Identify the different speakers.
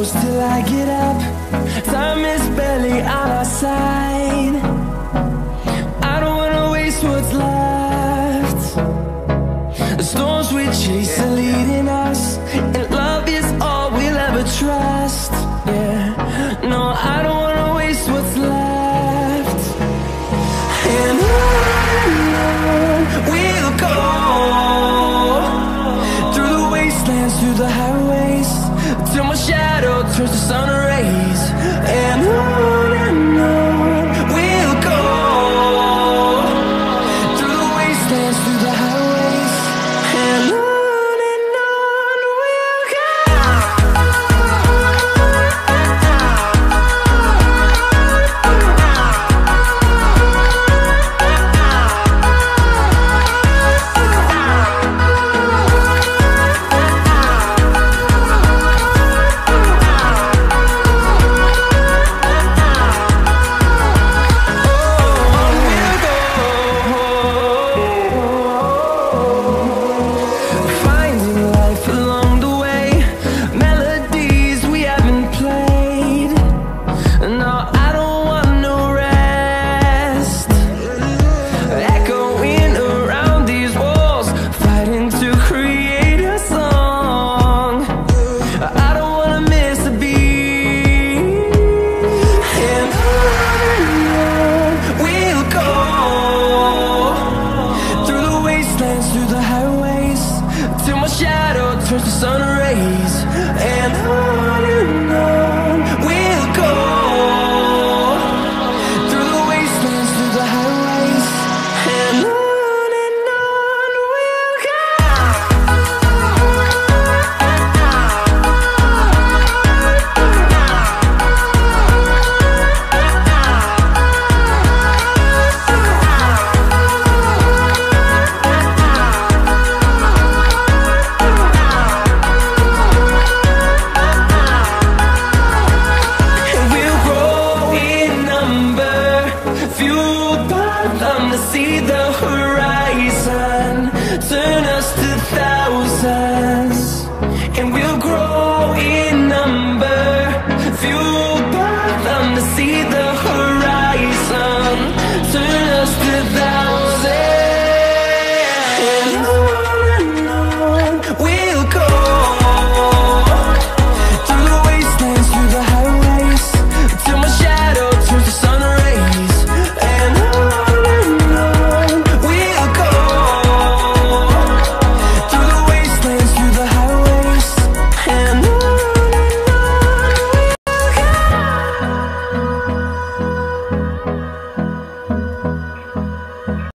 Speaker 1: goes till I get up. Time is barely on our side. I don't wanna waste what's left. The storms we chase are leading us, and love is all we'll ever trust. Yeah, no, I don't wanna waste what's left. And on we'll go, through the wastelands, through the highways, till my shadow turns to sun rays. And on we'll go, through the wastelands, through the highways, and on we'll go. Finding life along the way, melodies we haven't played. No, I don't want no rest. Echoing around these walls, fighting to create a song. I don't wanna miss a beat. And on we'll go, through the wastelands, through the highways, till my shadow turns to sun rays. And on